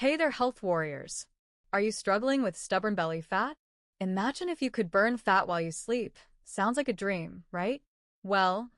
Hey there, health warriors. Are you struggling with stubborn belly fat? Imagine if you could burn fat while you sleep. Sounds like a dream, right? Well,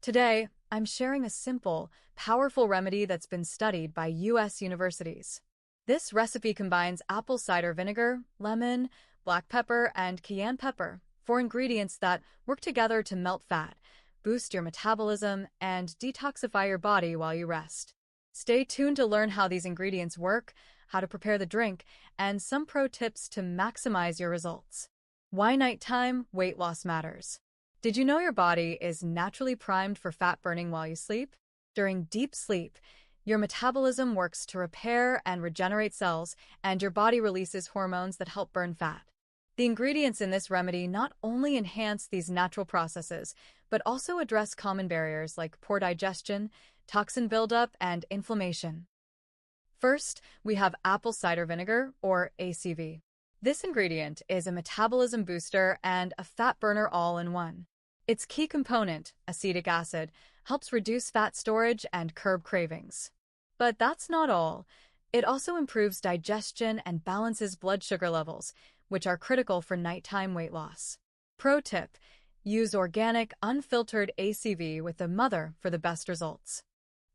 today I'm sharing a simple, powerful remedy that's been studied by US universities. This recipe combines apple cider vinegar, lemon, black pepper, and cayenne pepper, four ingredients that work together to melt fat, boost your metabolism, and detoxify your body while you rest. Stay tuned to learn how these ingredients work, how to prepare the drink, and some pro tips to maximize your results. Why nighttime weight loss matters. Did you know your body is naturally primed for fat burning while you sleep? During deep sleep, your metabolism works to repair and regenerate cells, and your body releases hormones that help burn fat. The ingredients in this remedy not only enhance these natural processes, but also address common barriers like poor digestion, toxin buildup, and inflammation. First, we have apple cider vinegar, or ACV. This ingredient is a metabolism booster and a fat burner all in one. Its key component, acetic acid, helps reduce fat storage and curb cravings. But that's not all. It also improves digestion and balances blood sugar levels, which are critical for nighttime weight loss. Pro tip: use organic, unfiltered ACV with a mother for the best results.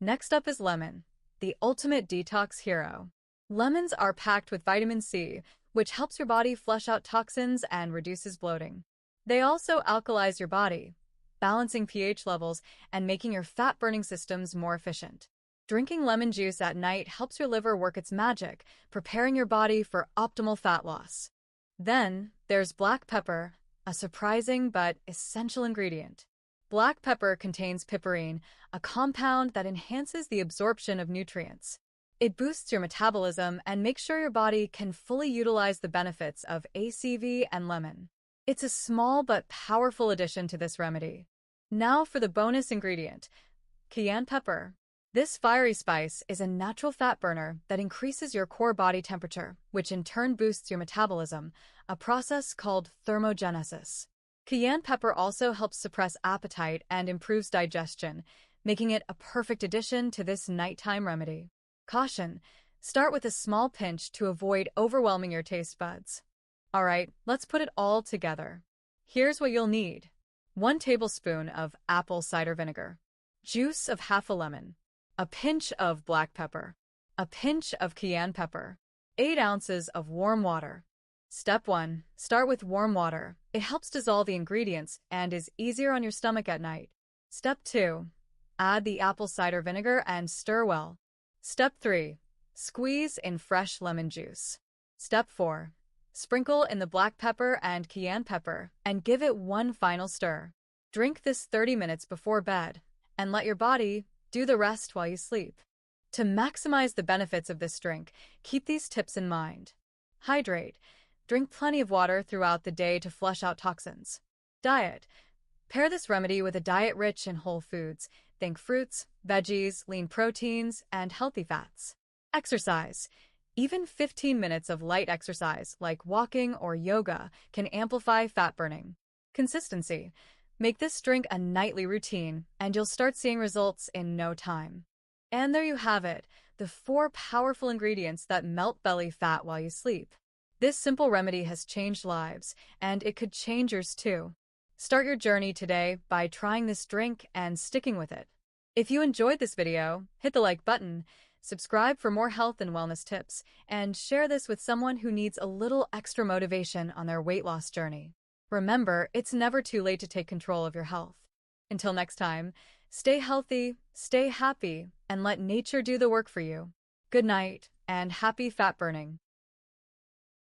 Next up is lemon, the ultimate detox hero. Lemons are packed with vitamin C, which helps your body flush out toxins and reduces bloating. They also alkalize your body, balancing pH levels and making your fat-burning systems more efficient. Drinking lemon juice at night helps your liver work its magic, preparing your body for optimal fat loss. Then, there's black pepper, a surprising but essential ingredient. Black pepper contains piperine, a compound that enhances the absorption of nutrients. It boosts your metabolism and makes sure your body can fully utilize the benefits of ACV and lemon. It's a small but powerful addition to this remedy. Now for the bonus ingredient, cayenne pepper. This fiery spice is a natural fat burner that increases your core body temperature, which in turn boosts your metabolism, a process called thermogenesis. Cayenne pepper also helps suppress appetite and improves digestion, making it a perfect addition to this nighttime remedy. Caution: start with a small pinch to avoid overwhelming your taste buds. Alright, let's put it all together. Here's what you'll need. 1 tablespoon of apple cider vinegar, juice of half a lemon, a pinch of black pepper, a pinch of cayenne pepper, 8 ounces of warm water. Step 1. Start with warm water. It helps dissolve the ingredients and is easier on your stomach at night. Step 2. Add the apple cider vinegar and stir well. Step 3. Squeeze in fresh lemon juice. Step 4. Sprinkle in the black pepper and cayenne pepper and give it one final stir. Drink this 30 minutes before bed and let your body do the rest while you sleep. To maximize the benefits of this drink, keep these tips in mind. Hydrate. Drink plenty of water throughout the day to flush out toxins. Diet. Pair this remedy with a diet rich in whole foods. Think fruits, veggies, lean proteins, and healthy fats. Exercise. Even 15 minutes of light exercise, like walking or yoga, can amplify fat burning. Consistency. Make this drink a nightly routine, and you'll start seeing results in no time. And there you have it, the 4 powerful ingredients that melt belly fat while you sleep. This simple remedy has changed lives, and it could change yours too. Start your journey today by trying this drink and sticking with it. If you enjoyed this video, hit the like button, subscribe for more health and wellness tips, and share this with someone who needs a little extra motivation on their weight loss journey. Remember, it's never too late to take control of your health. Until next time, stay healthy, stay happy, and let nature do the work for you. Good night, and happy fat burning.